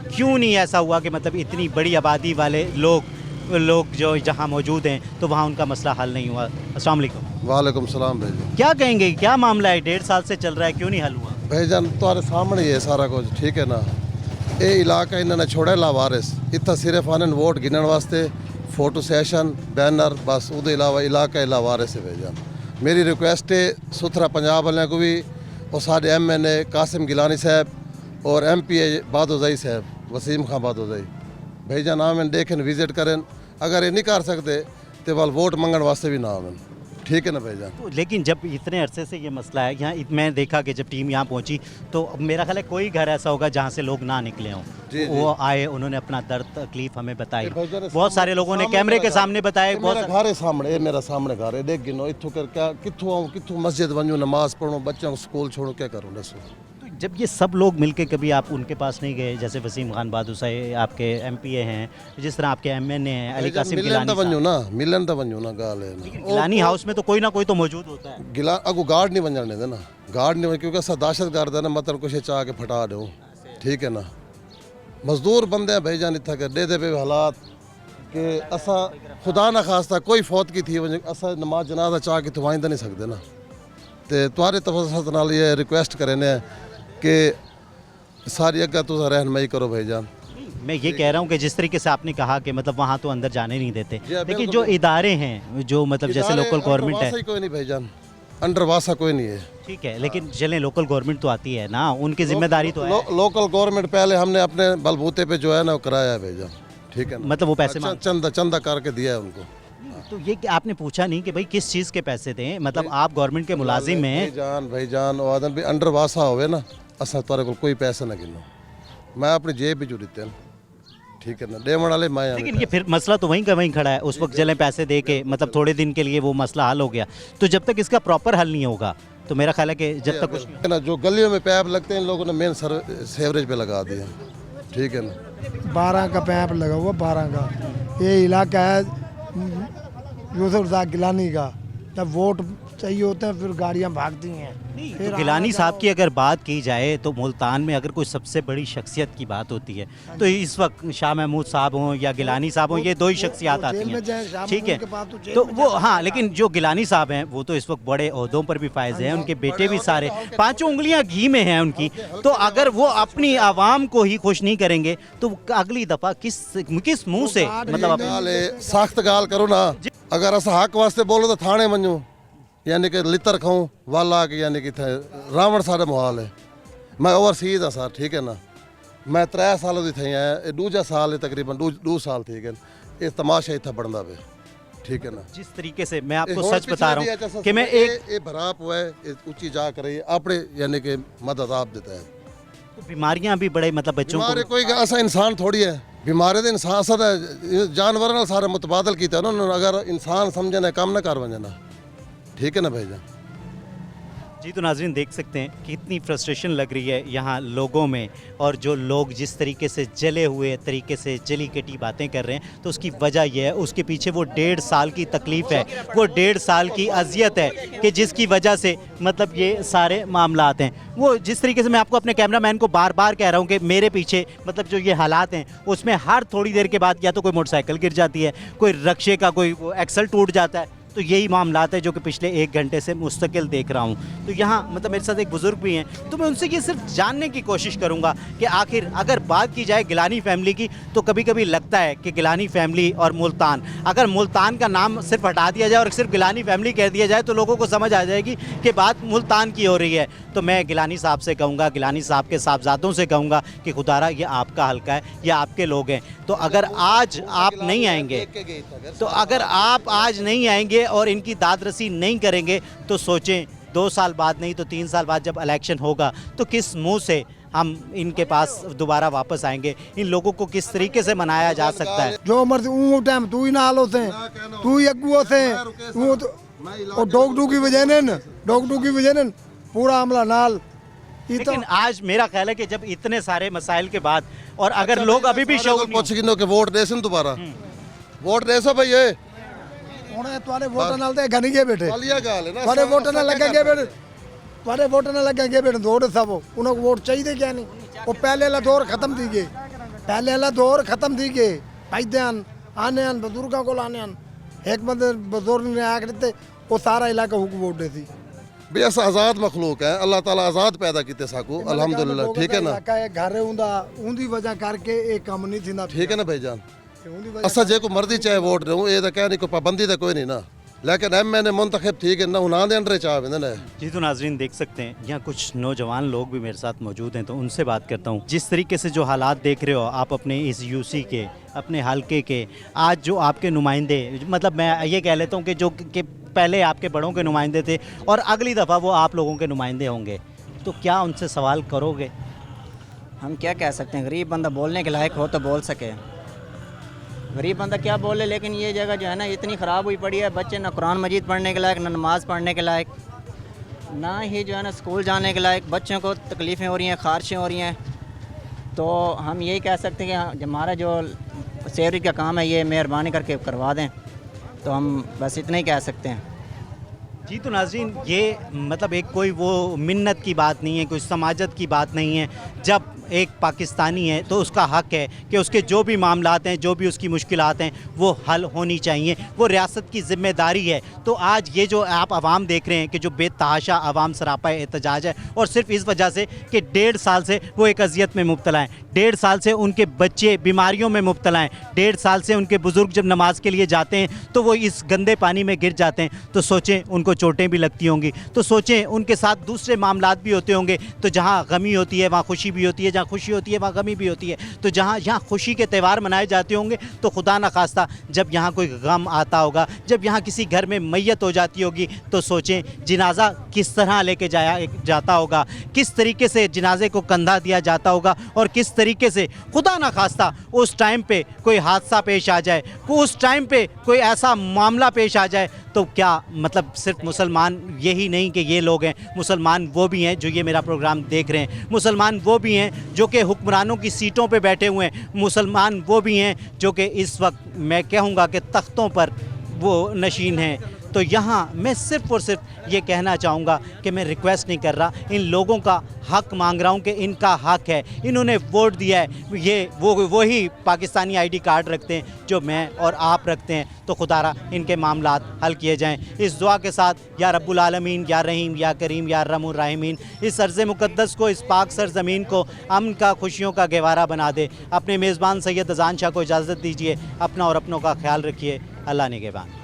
क्यों नहीं ऐसा हुआ कि मतलब इतनी बड़ी आबादी वाले लोग जो जहाँ मौजूद हैं तो वहाँ उनका मसला हल नहीं हुआ? अस्सलाम वालेकुम। वालेकुम सलाम भाईजान। क्या कहेंगे, क्या मामला है? 1.5 साल से चल रहा है, क्यों नहीं हल हुआ? भाईजान तुम्हारे सामने ही है सारा कुछ, ठीक है ना। ये इलाका इन्होंने छोड़ा लावारिस, इतना सिर्फ आने वोट गिनने वास्ते फोटो सेशन बैनर, बस उदे अलावा इलाका लावारिस है भाईजान। मेरी रिक्वेस्ट है सुथरा पंजाब वाले को भी, और साढ़े MNA कासिम गिलानी साहब और MPA बादोजाई साहब वसीम खां बादोजाई भाईजान आवन देखें, विजिट करें। अगर ये नहीं कर सकते तो वाल वोट मंगन वास्ते भी ना आवन, ठीक है ना भाईजान। तो लेकिन जब इतने अरसे से ये मसला है यहाँ, मैं देखा कि जब टीम यहाँ पहुँची तो मेरा ख्याल है कोई घर ऐसा होगा जहाँ से लोग ना निकले हों। वो आए, उन्होंने अपना दर्द तकलीफ हमें बताई, बहुत सारे लोगों ने कैमरे के सामने बताया। बहुत घर है सामने, ये मेरा सामने घर है, देख गिनो इतों कर क्या कितों आऊँ, कितों मस्जिद वनूँ, नमाज पढ़ूँ, बच्चों को स्कूल छोड़ूँ, क्या करूँ दसो। जब ये सब लोग मिलके कभी आप उनके पास नहीं गए? जैसे वसीम खान बादशाही आपके MPA हैं, जिस तरह आपके MNA हैं अली कासिम गिलानी साहब। मिलन तो वन्यू ना गाल है ना। गिलानी हाउस में तो कोई ना कोई तो मौजूद होता है। गिला अगू गार्ड नहीं बन जाने देना, गार्ड नहीं, क्योंकि ऐसा दहशत गर्द है ना, मतलब कुछ चाह के फटा दो, ठीक है ना। मजदूर बंदे हैं भाईजान, इतना कर दे पे हालात कि असा खुदा ना खास्ता कोई फौत की थी वजह असा नमाज जनाजा चाह के तो वाइंदा नहीं सकते ना। तो तुम्हारे तफसत नाल ये रिक्वेस्ट करें कि सारी अगर तुम रहनमाई करो भाईजान। मैं ये कह रहा हूँ कि जिस तरीके से आपने कहा कि मतलब वहाँ तो अंदर जाने नहीं देते, लेकिन जो इदारे हैं जो मतलब जैसे लोकल गवर्नमेंट है, कोई नहीं भाईजान, अंडरवासा कोई नहीं है, ठीक है, लेकिन चलें लोकल गवर्नमेंट तो आती है ना, उनकी जिम्मेदारी तो है। लोकल गवर्नमेंट पहले हमने अपने बलबूते पे जो है ना वो कराया है भाईजान, ठीक है, मतलब वो पैसे चंदा करके दिया है उनको। तो ये कि आपने पूछा नहीं कि भाई किस चीज़ के पैसे दें, मतलब आप गवर्नमेंट के मुलाजिम हैं भाईजान, वो आदमी भी अंडरवासा होवे ना, असा तारे को कोई पैसा ना गिनो, मैं अपनी जेब भी जुड़ी थे, ठीक है ना, डेमण वाले मैं। लेकिन ये फिर मसला तो वहीं का वहीं खड़ा है। उस वक्त चलें पैसे दे के मतलब थोड़े दिन के लिए वो मसला हल हो गया, तो जब तक इसका प्रॉपर हल नहीं होगा तो मेरा ख्याल है कि जब तक कुछ ना, जो गलियों में पैप लगते हैं इन लोगों ने मेन सेवरेज पे लगा दिया, ठीक है ना। 12 का पैप लगा हुआ, 12 का। ये इलाका है यूसुफ रज़ाक गिलानी का, जब वोट चाहिए होते हैं फिर गाड़ियाँ भागती हैं। तो गिलानी साहब की अगर बात की जाए तो मुल्तान में अगर कोई सबसे बड़ी शख्सियत की बात होती है तो इस वक्त शाह महमूद साहब हों या गिलानी साहब हों, ये दो ही शख्सियात आती हैं, ठीक है। तो वो हाँ, लेकिन जो गिलानी साहब हैं वो तो इस वक्त बड़े ओहदों पर भी फायज हैं, उनके बेटे भी सारे 5 उंगलियां घी में हैं उनकी। तो अगर वो अपनी आवाम को ही खुश नहीं करेंगे तो अगली दफ़ा किस मुँह से मतलब सख्त गाल करो ना। अगर अस हक वास्ते बोलो तो थाने वञूं, यानी कि लितर खाऊं वाला के, यानी कि रावण सारे मुहाल है। मैं ओवरसीज हाँ सर, ठीक है ना, मैं 3 साल की थी आया, दूजा साल है तकरीबन 2 साल थी गए, ये तमाशा इतना बनता पे, ठीक है ना। जिस तरीके से मैं आपको सच बता रहा हूँ कि मैं एक भराप हुआ है ऊंची जा कर रही है अपने, यानी कि मदद आप देता है। तो बीमारियाँ भी बड़े मतलब बच्चों को, कोई ऐसा इंसान थोड़ी है, बीमारी तो इंसान सर जानवर सारा मुतबादल किया उन्होंने, अगर इंसान समझना काम ना कर वजना, ठीक है ना भाईजान। जी तो नाज़रीन देख सकते हैं कितनी फ्रस्ट्रेशन लग रही है यहाँ लोगों में, और जो लोग जिस तरीके से जले हुए तरीके से जली कटी बातें कर रहे हैं, तो उसकी वजह यह है, उसके पीछे वो 1.5 साल की तकलीफ़ है, वो 1.5 साल की अजियत है कि जिसकी वजह से मतलब ये सारे मामला आते हैं। वो जिस तरीके से मैं आपको अपने कैमरामैन को बार बार कह रहा हूँ कि मेरे पीछे मतलब जो ये हालात हैं उसमें हर थोड़ी देर के बाद या तो कोई मोटरसाइकिल गिर जाती है, कोई रक्शे का कोई एक्सल टूट जाता है, तो यही मामलात है जो कि पिछले 1 घंटे से मुस्तकिल देख रहा हूँ। तो यहाँ मतलब मेरे साथ एक बुज़ुर्ग भी हैं, तो मैं उनसे ये सिर्फ जानने की कोशिश करूँगा कि आखिर अगर बात की जाए गिलानी फैमिली की, तो कभी कभी लगता है कि गिलानी फैमिली और मुल्तान, अगर मुल्तान का नाम सिर्फ हटा दिया जाए और सिर्फ गिलानी फैमिली कह दिया जाए तो लोगों को समझ आ जाएगी कि बात मुल्तान की हो रही है। तो मैं गिलानी साहब से कहूँगा, गिलानी साहब के साहबजादों से कहूँगा कि खुदारा ये आपका हल्का है, ये आपके लोग हैं, तो अगर आज आप नहीं आएंगे, तो अगर आप आज नहीं आएंगे और इनकी दादरसी नहीं करेंगे तो सोचें 2 साल बाद नहीं तो 3 साल बाद जब इलेक्शन होगा तो किस मुंह से हम इनके पास दोबारा वापस आएंगे, इन लोगों को किस तरीके से मनाया जा सकता है। जो मर्जी ऊ टाइम तू ही ना हालो से तू ही अगुओ से ऊ तो डोगडू की वजह ने डोगडू की वजह ने पूरा हमला नाल। लेकिन आज मेरा ख्याल है कि जब इतने सारे मसाइल के बाद और अगर लोग अभी भी शौक के वोट दे सन दोबारा वोट दे सो भैया हुणे तुम्हारे वोट नाल ते घनी के बैठे वालिया गाल है ना तुम्हारे वोट ना लगे के बैठे तुम्हारे वोट ना लगे के बैठे दौड़ सब उनको वोट चाहिए क्या नहीं, वो पहले वाला दौर खत्म थी गए, पहले वाला दौर खत्म थी गए, भाई ध्यान आने आन बुजुर्गों को लाने आन एक बंदे बुजुर्ग ने आकर देते वो सारा इलाका हुक वोट देती भी ऐसा आज़ाद मखलूक है, अल्लाह ताला आज़ाद पैदा किते साकू अल्हम्दुलिल्लाह, ठीक है ना। घर उंदा उंदी वजह करके एक काम नहीं थींदा, ठीक है ना भाईजान। असा जे को मर्जी चाहे वोट दूं ये तो कह नहीं कोई पाबंदी तो कोई नहीं ना, लेकिन एमएनए मुंतखब ठीक है ना उन्हां दे अंडर चाह वेंदे ने। जी तो नाजरीन देख सकते हैं यहाँ कुछ नौजवान लोग भी मेरे साथ मौजूद हैं, तो उनसे बात करता हूँ। जिस तरीके से जो हालात देख रहे हो आप अपने इस यूसी के, अपने हलके के, आज जो आपके नुमाइंदे, मतलब मैं ये कह लेता हूँ कि जो कि पहले आपके बड़ों के नुमाइंदे थे और अगली दफ़ा वो आप लोगों के नुमाइंदे होंगे, तो क्या उनसे सवाल करोगे? हम क्या कह सकते हैं, गरीब बंदा बोलने के लायक हो तो बोल सके, गरीब बंदा क्या बोले। लेकिन ये जगह जो है ना इतनी ख़राब हुई पड़ी है, बच्चे ना कुरान मजीद पढ़ने के लायक, ना नमाज़ पढ़ने के लायक, ना ही जो है ना स्कूल जाने के लायक, बच्चों को तकलीफ़ें हो रही हैं, ख़ारिशें हो रही हैं। तो हम यही कह सकते हैं कि हमारा जो सेवरेज का काम है ये मेहरबानी करके करवा दें, तो हम बस इतना ही कह सकते हैं। जी तो नाज़रीन ये मतलब एक कोई वो मिन्नत की बात नहीं है, कोई समाजत की बात नहीं है। जब एक पाकिस्तानी है तो उसका हक है कि उसके जो भी मामलात हैं, जो भी उसकी मुश्किलात हैं वो हल होनी चाहिए, वो रियासत की ज़िम्मेदारी है। तो आज ये जो आप आवाम देख रहे हैं कि जो बेतहाशा आवाम सरापा एहतजाज है, और सिर्फ इस वजह से कि 1.5 साल से वो एक अजियत में मुब्तला हैं, 1.5 साल से उनके बच्चे बीमारियों में मुब्तला हैं, 1.5 साल से उनके बुज़ुर्ग जब नमाज के लिए जाते हैं तो वो इस गंदे पानी में गिर जाते हैं, तो सोचें उनको चोटें भी लगती होंगी, तो सोचें उनके साथ दूसरे मामलात भी होते होंगे। तो जहाँ गमी होती है वहाँ खुशी भी होती है, जहाँ खुशी होती है वहाँ गमी भी होती है। तो जहाँ यहाँ खुशी के त्यौहार मनाए जाते होंगे तो खुदा न खास्ता जब यहाँ कोई गम आता होगा, जब यहाँ किसी घर में मैयत हो जाती होगी, तो सोचें जनाजा किस तरह लेके जाता होगा, किस तरीके से जनाजे को कंधा दिया जाता होगा, और किस तरीके से खुदा न खास्ता उस टाइम पे कोई हादसा पेश आ जाए, उस टाइम पे कोई ऐसा मामला पेश आ जाए, तो क्या मतलब सिर्फ मुसलमान यही नहीं कि ये लोग हैं, मुसलमान वो भी हैं जो ये मेरा प्रोग्राम देख रहे हैं, मुसलमान वो भी हैं जो कि हुक्मरानों की सीटों पे बैठे हुए हैं, मुसलमान वो भी हैं जो कि इस वक्त मैं कहूँगा कि तख्तों पर वो नशीन हैं। तो यहाँ मैं सिर्फ़ और सिर्फ ये कहना चाहूँगा कि मैं रिक्वेस्ट नहीं कर रहा, इन लोगों का हक मांग रहा हूँ कि इनका हक है, इन्होंने वोट दिया है, ये वही पाकिस्तानी आईडी कार्ड रखते हैं जो मैं और आप रखते हैं, तो खुदारा इनके मामलात हल किए जाएं। इस दुआ के साथ या रब्बुल आलमीन, या रहीम, या करीम, या अर्हमुर राहिमीन, इस अर्ज़ मुक़द्दस को, इस पाक सरज़मीन को अमन का, खुशियों का गहवारा बना दे। अपने मेज़बान सैयद अज़ान शाह को इजाज़त दीजिए, अपना और अपनों का ख्याल रखिए। अल्लाह निगहबान।